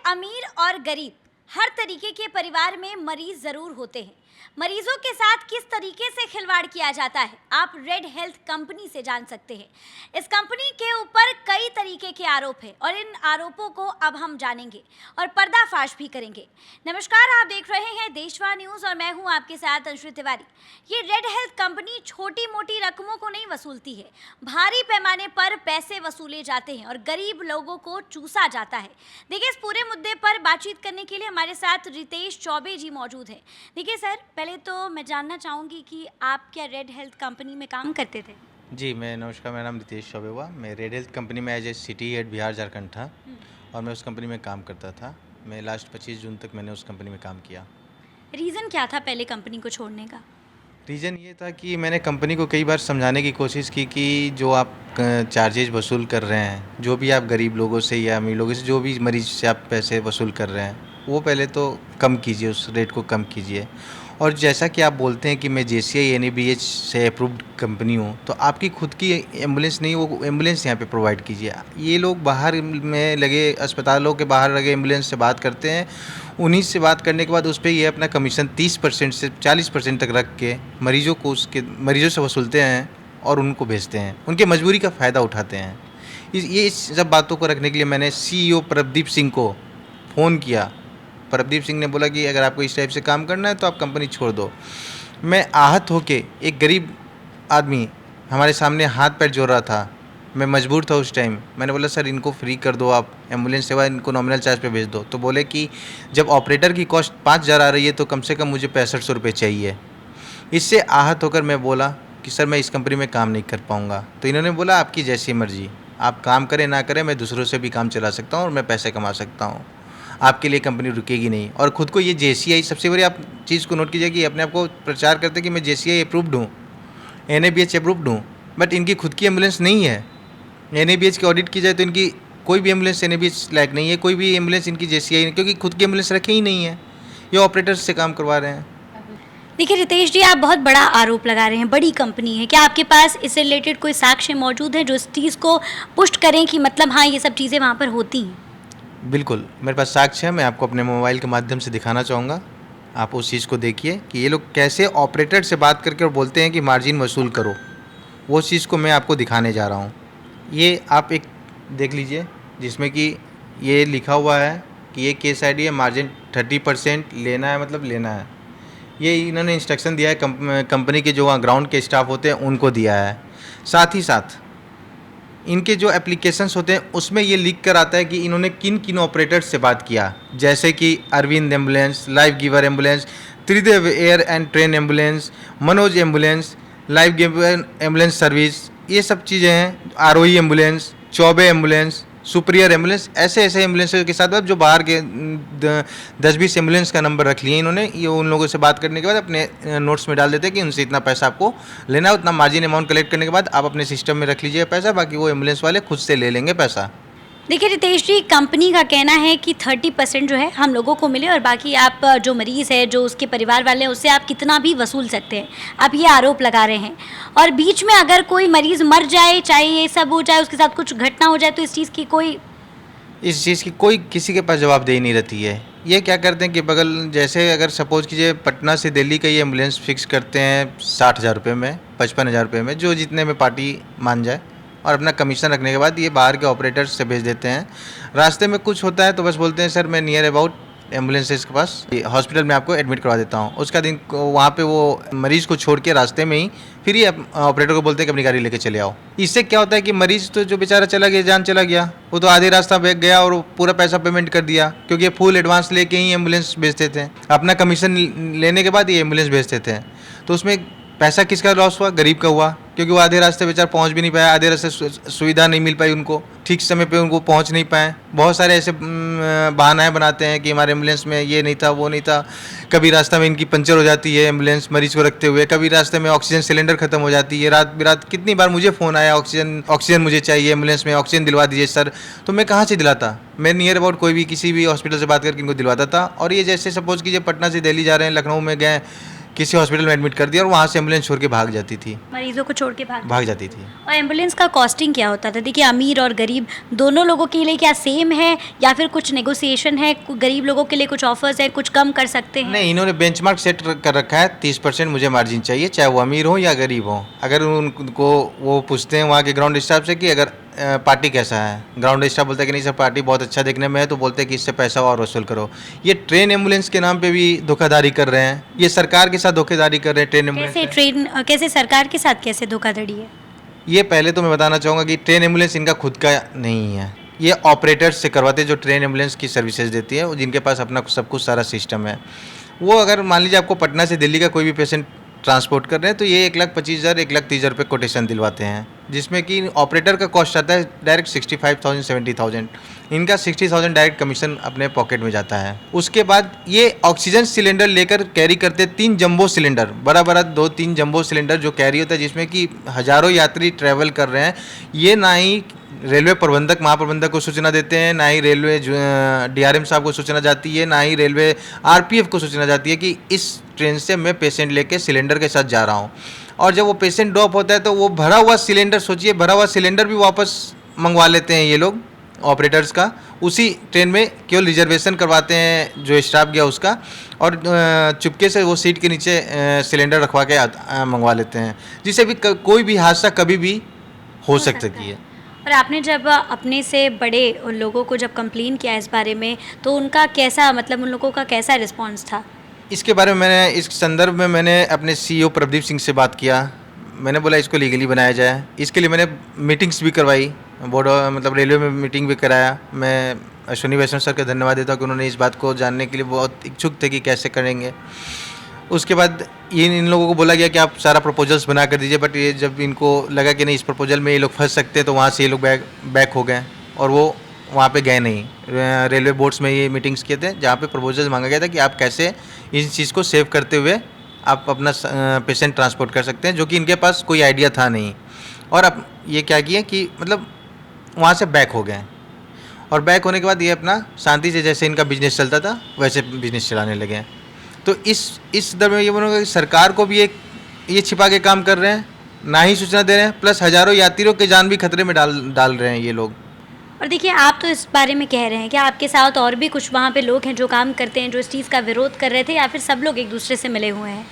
अमीर और गरीब हर तरीके के परिवार में मरीज जरूर होते हैं। मरीजों के साथ किस तरीके से खिलवाड़ किया जाता है आप रेड हेल्थ कंपनी से जान सकते हैं। इस कंपनी के ऊपर कई तरीके के आरोप हैं और इन आरोपों को अब हम जानेंगे और पर्दाफाश भी करेंगे। नमस्कार, आप देख रहे हैं देशवा न्यूज़ और मैं हूं आपके साथ अंशु तिवारी। ये रेड हेल्थ कंपनी छोटी मोटी रकमों को नहीं वसूलती है, भारी पैमाने पर पैसे वसूले जाते हैं और गरीब लोगों को चूसा जाता है। देखिए, इस पूरे मुद्दे पर बातचीत करने के लिए हमारे साथ रितेश चौबे जी मौजूद हैं। देखिए सर, पहले तो मैं जानना चाहूँगी कि आप क्या रेड हेल्थ कंपनी में काम करते थे? जी, मैं नमस्कार, मेरा नाम रितेश चौबे हुआ। मैं रेड हेल्थ कंपनी में as a city head Bihar Jharkhand था और मैं उस कंपनी में काम करता था। मैं लास्ट 25 जून तक मैंने उस कंपनी में काम किया। रीज़न क्या था पहले कंपनी को छोड़ने का? रीज़न ये था कि मैंने कंपनी को कई बार समझाने की कोशिश की कि जो आप चार्जेज वसूल कर रहे हैं, जो भी आप गरीब लोगों से या अमीर लोगों से, जो भी मरीज से आप पैसे वसूल कर रहे हैं, वो पहले तो कम कीजिए, उस रेट को कम कीजिए। और जैसा कि आप बोलते हैं कि मैं जेसीआई एनएबीएच से अप्रूव्ड कंपनी हूँ, तो आपकी खुद की एम्बुलेंस नहीं, वो एम्बुलेंस यहाँ पे प्रोवाइड कीजिए। ये लोग बाहर में लगे, अस्पतालों के बाहर लगे एम्बुलेंस से बात करते हैं। उन्हीं से बात करने के बाद उस पर ये अपना कमीशन 30% से 40% तक रख के मरीजों से वसूलते हैं और उनको भेजते हैं, उनके मजबूरी का फ़ायदा उठाते हैं। इस सब बातों को रखने के लिए मैंने सीईओ प्रदीप सिंह को फ़ोन किया। प्रदीप सिंह ने बोला कि अगर आपको इस टाइप से काम करना है तो आप कंपनी छोड़ दो। मैं आहत होके, एक गरीब आदमी हमारे सामने हाथ पैर जोड़ रहा था, मैं मजबूर था उस टाइम। मैंने बोला सर, इनको फ्री कर दो, आप एम्बुलेंस सेवा इनको नॉमिनल चार्ज पे भेज दो। तो बोले कि जब ऑपरेटर की कॉस्ट 5,000 आ रही है तो कम से कम मुझे 6500 रुपये चाहिए। इससे आहत होकर मैं बोला कि सर, मैं इस कंपनी में काम नहीं कर पाऊँगा। तो इन्होंने बोला आपकी जैसी मर्जी, आप काम करें ना करें, मैं दूसरों से भी काम चला सकता हूँ और मैं पैसे कमा सकता हूँ, आपके लिए कंपनी रुकेगी नहीं। और ख़ुद को ये जेसीआई, सबसे बड़ी आप चीज़ को नोट कीजिए कि अपने आप को प्रचार करते कि मैं जेसीआई अप्रूव्ड हूँ, एनएबीएच अप्रूव्ड हूँ, बट इनकी खुद की एम्बुलेंस नहीं है। एनएबीएच की ऑडिट की जाए तो इनकी कोई भी एम्बुलेंस एनएबीएच लायक नहीं है, कोई भी एम्बुलेंस इनकी जेसीआई नहीं, क्योंकि खुद की एम्बुलेंस रखे ही नहीं है, ये ऑपरेटर्स से काम करवा रहे हैं। देखिए रितेश जी, आप बहुत बड़ा आरोप लगा रहे हैं, बड़ी कंपनी है। क्या आपके पास इससे रिलेटेड कोई साक्ष्य मौजूद है जो इस चीज़ को पुष्ट करें कि मतलब हाँ, ये सब चीज़ें वहाँ पर होती हैं? बिल्कुल, मेरे पास साक्ष्य है, मैं आपको अपने मोबाइल के माध्यम से दिखाना चाहूँगा। आप उस चीज़ को देखिए कि ये लोग कैसे ऑपरेटर से बात करके और बोलते हैं कि मार्जिन वसूल करो। वो चीज़ को मैं आपको दिखाने जा रहा हूँ। ये आप एक देख लीजिए, जिसमें कि ये लिखा हुआ है कि ये केस आईडी है, मार्जिन 30% लेना है, मतलब लेना है। ये इन्होंने इंस्ट्रक्शन दिया है, कंपनी के जो वहाँ ग्राउंड के स्टाफ होते हैं उनको दिया है। साथ ही साथ इनके जो एप्लीकेशंस होते हैं उसमें ये लिख कर आता है कि इन्होंने किन किन ऑपरेटर्स से बात किया, जैसे कि Arvind ambulance, life giver ambulance, Tridev air and train ambulance, Manoj ambulance, life giver ambulance service, ये सब चीज़ें हैं। Aarohi ambulance, Choubey ambulance, superior ambulance, ऐसे ऐसे एम्बुलेंस के साथ जो बाहर के 10-20 एम्बुलेंस का नंबर रख लिए इन्होंने। ये उन लोगों से बात करने के बाद अपने नोट्स में डाल देते हैं कि उनसे इतना पैसा आपको लेना है, उतना मार्जिन अमाउंट कलेक्ट करने के बाद आप अपने सिस्टम में रख लीजिए पैसा, बाकी वो एम्बुलेंस वाले खुद से ले लेंगे पैसा। देखिए रितेश जी, कंपनी का कहना है कि 30% जो है हम लोगों को मिले और बाकी आप जो मरीज़ है, जो उसके परिवार वाले हैं, उससे आप कितना भी वसूल सकते हैं। आप ये आरोप लगा रहे हैं और बीच में अगर कोई मरीज़ मर जाए, चाहे ये सब हो जाए, उसके साथ कुछ घटना हो जाए, तो इस चीज़ की कोई किसी के पास जवाबदेही नहीं रहती है। ये क्या करते हैं कि बगल, जैसे अगर सपोज़ कीजिए पटना से दिल्ली का ये एम्बुलेंस फिक्स करते हैं 60,000 रुपये में, 55,000 रुपये में, जो जितने में पार्टी मान जाए, और अपना कमीशन रखने के बाद ये बाहर के ऑपरेटर्स से भेज देते हैं। रास्ते में कुछ होता है तो बस बोलते हैं सर, मैं नियर अबाउट एम्बुलेंसेस के पास हॉस्पिटल में आपको एडमिट करवा देता हूँ। उसका दिन वहाँ पे वो मरीज़ को छोड़ के रास्ते में ही फिर ये ऑपरेटर को बोलते हैं कि अपनी गाड़ी लेके चले आओ। इससे क्या होता है कि मरीज़ तो जो बेचारा चला गया, जान चला गया, वो तो आधे रास्ता बैग गया और पूरा पैसा पेमेंट कर दिया, क्योंकि ये फुल एडवांस लेके ही एम्बुलेंस भेजते थे। अपना कमीशन लेने के बाद ये एम्बुलेंस भेजते थे, तो उसमें पैसा किसका लॉस हुआ? गरीब का हुआ, क्योंकि वो आधे रास्ते बेचारा पहुंच भी नहीं पाया, आधे रास्ते सुविधा नहीं मिल पाई उनको, ठीक समय पे उनको पहुंच नहीं पाए। बहुत सारे ऐसे बहाने बनाते हैं कि हमारे एम्बुलेंस में ये नहीं था, वो नहीं था। कभी रास्ता में इनकी पंचर हो जाती है एम्बुलेंस मरीज को रखते हुए, कभी रास्ते में ऑक्सीजन सिलेंडर खत्म हो जाती है। रात बिरात कितनी बार मुझे फ़ोन आया, ऑक्सीजन मुझे चाहिए, एम्बुलेंस में ऑक्सीजन दिलवा दीजिए सर। तो मैं कहाँ से दिलाता? मैं नियर अबाउट कोई भी किसी भी हॉस्पिटल से बात करके इनको दिलवाता था। और ये जैसे सपोज कीजिए पटना से दिल्ली जा रहे हैं, लखनऊ में गए किसी हॉस्पिटल में एडमिट कर दिया और वहाँ से एम्बुलेंस छोड़ के भाग जाती थी, मरीजों को छोड़ के भाग जाती थी। और एम्बुलेंस का कॉस्टिंग क्या होता था? देखिए, अमीर और गरीब दोनों लोगों के लिए क्या सेम है, या फिर कुछ नेगोशिएशन है? गरीब लोगों के लिए कुछ ऑफर्स है, कुछ कम कर सकते हैं? नहीं, इन्होंने बेंचमार्क सेट कर रखा है, 30% मुझे मार्जिन चाहिए, चाहे वो अमीर हो या गरीब हो। अगर उनको वो पूछते हैं वहाँ के ग्राउंड स्टाफ से कि अगर पार्टी कैसा है, ग्राउंड स्टाफ बोलता है कि नहीं सर पार्टी बहुत अच्छा देखने में है, तो बोलते हैं कि इससे पैसा और वसूल करो। ये ट्रेन एम्बुलेंस के नाम पे भी धोखाधड़ी कर रहे हैं, ये सरकार के साथ धोखाधड़ी कर रहे हैं। कैसे सरकार के साथ कैसे धोखाधड़ी है? ये पहले तो मैं बताना चाहूँगा कि ट्रेन एम्बुलेंस इनका खुद का नहीं है, ये ऑपरेटर्स से करवाते हैं जो ट्रेन एम्बुलेंस की सर्विसेज देती है, जिनके पास अपना सब कुछ सारा सिस्टम है। वो अगर मान लीजिए आपको पटना से दिल्ली का कोई भी पेशेंट ट्रांसपोर्ट कर रहे हैं तो ये 1,25,000 1,30,000 रुपये कोटेशन दिलवाते हैं, जिसमें कि ऑपरेटर का कॉस्ट आता है डायरेक्ट 65,000 70,000, इनका 60,000 डायरेक्ट कमीशन अपने पॉकेट में जाता है। उसके बाद ये ऑक्सीजन सिलेंडर लेकर कैरी करते 3 जंबो सिलेंडर, बड़ा बड़ा 2-3 जंबो सिलेंडर जो कैरी होता है, जिसमें कि हज़ारों यात्री ट्रैवल कर रहे हैं। ये ना ही रेलवे प्रबंधक महाप्रबंधक को सूचना देते हैं, ना ही रेलवे डीआरएम साहब को सूचना जाती है, ना ही रेलवे आरपीएफ को सूचना जाती है कि इस ट्रेन से मैं पेशेंट लेके सिलेंडर के साथ जा रहा हूँ। और जब वो पेशेंट ड्रॉप होता है तो वो भरा हुआ सिलेंडर, सोचिए भरा हुआ सिलेंडर भी वापस मंगवा लेते हैं ये लोग ऑपरेटर्स का, उसी ट्रेन में केवल रिजर्वेशन करवाते हैं जो स्टाफ गया उसका, और चुपके से वो सीट के नीचे सिलेंडर रखवा के मंगवा लेते हैं, जिससे भी कोई भी हादसा कभी भी हो सकती है। और आपने जब अपने से बड़े लोगों को जब कंप्लेन किया इस बारे में, तो उनका कैसा, मतलब उन लोगों का कैसा रिस्पांस था? इसके बारे में मैंने, इस संदर्भ में मैंने अपने सीईओ प्रदीप सिंह से बात किया। मैंने बोला इसको लीगली बनाया जाए, इसके लिए मैंने मीटिंग्स भी करवाई, बोर्ड मतलब रेलवे में मीटिंग भी कराया। मैं अश्विनी वैष्णव सर का धन्यवाद देता हूँ कि उन्होंने इस बात को जानने के लिए बहुत इच्छुक थे कि कैसे करेंगे। उसके बाद इन लोगों को बोला गया कि आप सारा प्रपोजल्स बना कर दीजिए, बट ये जब इनको लगा कि नहीं इस प्रपोजल में ये लोग फंस सकते हैं, तो वहाँ से ये लोग बैक हो गए और वो वहाँ पे गए नहीं। रेलवे बोर्ड्स में ये मीटिंग्स किए थे जहाँ पे प्रपोजल्स मांगा गया था कि आप कैसे इस चीज़ को सेव करते हुए आप अपना पेशेंट ट्रांसपोर्ट कर सकते हैं, जो कि इनके पास कोई आइडिया था नहीं। और अब ये क्या किए कि मतलब वहाँ से बैक हो गए, और बैक होने के बाद ये अपना शांति से जैसे इनका बिजनेस चलता था वैसे बिजनेस चलाने लगे। तो इस दर में ये बोलूँगा कि सरकार को भी एक ये छिपा के काम कर रहे हैं, ना ही सूचना दे रहे हैं, प्लस हज़ारों यात्रियों के जान भी खतरे में डाल रहे हैं ये लोग। और देखिए, आप तो इस बारे में कह रहे हैं कि आपके साथ और भी कुछ वहाँ पे लोग हैं जो काम करते हैं, जो इस चीज़ का विरोध कर रहे थे, या फिर सब लोग एक दूसरे से मिले हुए हैं?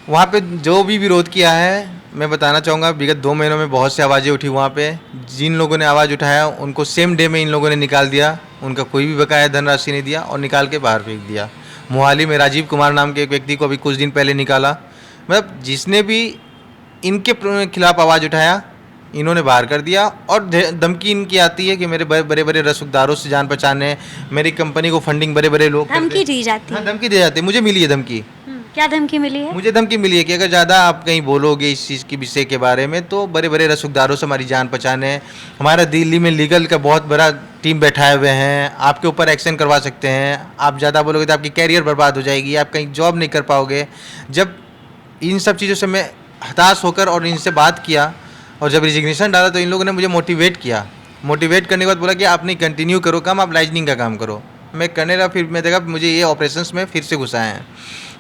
वहाँ पे जो भी विरोध किया है, मैं बताना चाहूँगा विगत 2 महीनों में बहुत सी आवाज़ें उठी वहाँ पे। जिन लोगों ने आवाज़ उठाया उनको सेम डे में इन लोगों ने निकाल दिया, उनका कोई भी बकाया धनराशि नहीं दिया और निकाल के बाहर फेंक दिया। मोहाली में राजीव कुमार नाम के एक व्यक्ति को अभी कुछ दिन पहले निकाला। मतलब जिसने भी इनके खिलाफ आवाज़ उठाया इन्होंने बाहर कर दिया, और धमकी इनकी आती है कि मेरे बड़े बड़े रसूखदारों से जान पहचान है, मेरी कंपनी को फंडिंग बड़े बड़े लोग धमकी दी जाती है। हाँ, धमकी दी जाती है। मुझे मिली है धमकी। क्या धमकी मिली है? मुझे धमकी मिली है कि अगर ज़्यादा आप कहीं बोलोगे इस चीज़ के विषय के बारे में तो बड़े बड़े रसूखदारों से हमारी जान पहचान है, हमारा दिल्ली में लीगल का बहुत बड़ा टीम बैठाए हुए हैं, आपके ऊपर एक्शन करवा सकते हैं, आप ज़्यादा बोलोगे तो आपकी कैरियर बर्बाद हो जाएगी, आप कहीं जॉब नहीं कर पाओगे। जब इन सब चीज़ों से मैं हताश होकर और इनसे बात किया और जब रिजिग्नेशन डाला तो इन लोगों ने मुझे मोटिवेट किया। मोटिवेट करने के बाद बोला कि आप नहीं कंटिन्यू करो काम, आप लाइजनिंग का काम करो। मैं करने लगा, फिर मैं देखा मुझे ये ऑपरेशंस में फिर से घुसाए हैं।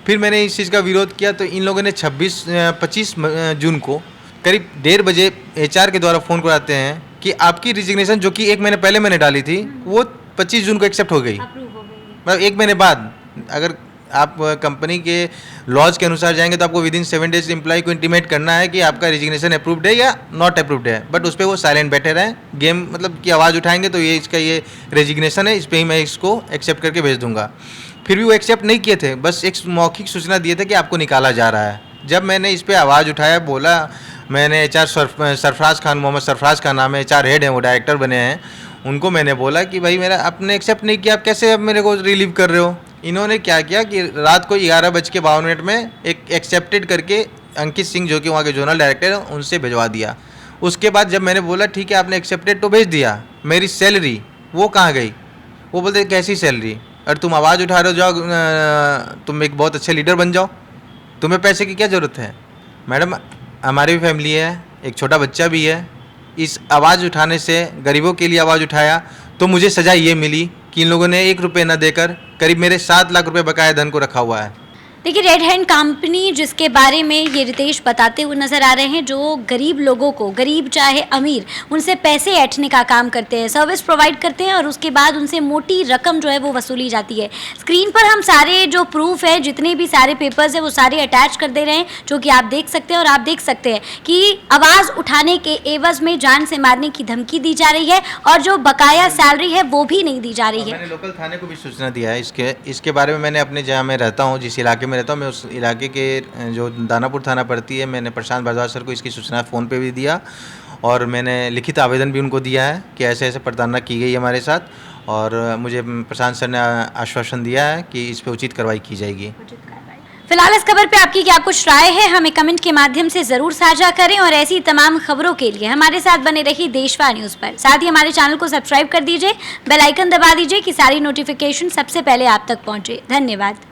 फिर मैंने इस चीज़ का विरोध किया तो इन लोगों ने 25 जून को करीब 1:30 बजे एचआर के द्वारा फ़ोन कराते हैं कि आपकी रिजिग्नेशन जो कि 1 महीने पहले मैंने डाली थी वो 25 जून को एक्सेप्ट हो गई। मतलब 1 महीने बाद अगर आप कंपनी के लॉज के अनुसार जाएंगे तो आपको विदिन 7 डेज एम्प्लॉय को इंटीमेट करना है कि आपका रिजिग्नेशन अप्रूव्ड है या नॉट अप्रूव्ड है, बट उस पर वो साइलेंट बैठे रहें। गेम मतलब की आवाज़ उठाएंगे तो ये इसका ये रेजिग्नेशन है, इस पर ही मैं इसको एक्सेप्ट करके भेज दूंगा। फिर भी वो एक्सेप्ट नहीं किए थे, बस एक मौखिक सूचना दिए थे कि आपको निकाला जा रहा है। जब मैंने इस पर आवाज़ उठाया, बोला, मैंने एचआर सरफराज खान, मोहम्मद सरफराज का नाम है, एचआर हेड हैं, वो डायरेक्टर बने हैं, उनको मैंने बोला कि भाई मेरा आपने एक्सेप्ट नहीं किया, आप कैसे अब मेरे को रिलीव कर रहे हो। इन्होंने क्या किया कि रात को 11:52 में एक एक्सेप्टेड करके अंकित सिंह जो कि वहाँ के जोनल डायरेक्टर हैं उनसे भिजवा दिया। उसके बाद जब मैंने बोला ठीक है आपने एक्सेप्टेड तो भेज दिया, मेरी सैलरी वो कहाँ गई? वो बोलते कैसी सैलरी, अरे तुम आवाज़ उठा रहे हो, जाओ तुम एक बहुत अच्छे लीडर बन जाओ, तुम्हें पैसे की क्या ज़रूरत है। मैडम हमारी भी फैमिली है, एक छोटा बच्चा भी है, इस आवाज़ उठाने से गरीबों के लिए आवाज़ उठाया तो मुझे सज़ा ये मिली कि इन लोगों ने 1 रुपये न देकर करीब मेरे 7 लाख रुपए बकाया धन को रखा हुआ है। देखिए, रेड हैंड कंपनी जिसके बारे में ये रितेश बताते हुए नजर आ रहे हैं, जो गरीब लोगों को, गरीब चाहे अमीर, उनसे पैसे ऐंठने का काम करते हैं, सर्विस प्रोवाइड करते हैं और उसके बाद उनसे मोटी रकम जो है वो वसूली जाती है। स्क्रीन पर हम सारे जो प्रूफ है, जितने भी सारे पेपर्स हैं वो सारे अटैच कर दे रहे हैं, जो कि आप देख सकते हैं। और आप देख सकते हैं कि आवाज़ उठाने के एवज में जान से मारने की धमकी दी जा रही है और जो बकाया सैलरी है वो भी नहीं दी जा रही है। मैंने लोकल थाने को भी सूचना दिया है इसके बारे में। मैंने अपने जहाँ मैं रहता हूँ, जिस इलाके में रहता हूँ, मैं उस इलाके के जो दानापुर थाना पड़ती है, मैंने प्रशांत भारद्वाज सर को इसकी सूचना फ़ोन पे भी दिया और मैंने लिखित आवेदन भी उनको दिया है कि ऐसे ऐसे प्रताड़ना की गई है हमारे साथ। और मुझे प्रशांत सर ने आश्वासन दिया है कि इस पर उचित कार्रवाई की जाएगी। फिलहाल इस खबर पे आपकी क्या कुछ राय है, हमें कमेंट के माध्यम से जरूर साझा करें और ऐसी तमाम खबरों के लिए हमारे साथ बने रहिए देशवा न्यूज पर। साथ ही हमारे चैनल को सब्सक्राइब कर दीजिए, बेल आइकन दबा दीजिए कि सारी नोटिफिकेशन सबसे पहले आप तक पहुंचे। धन्यवाद।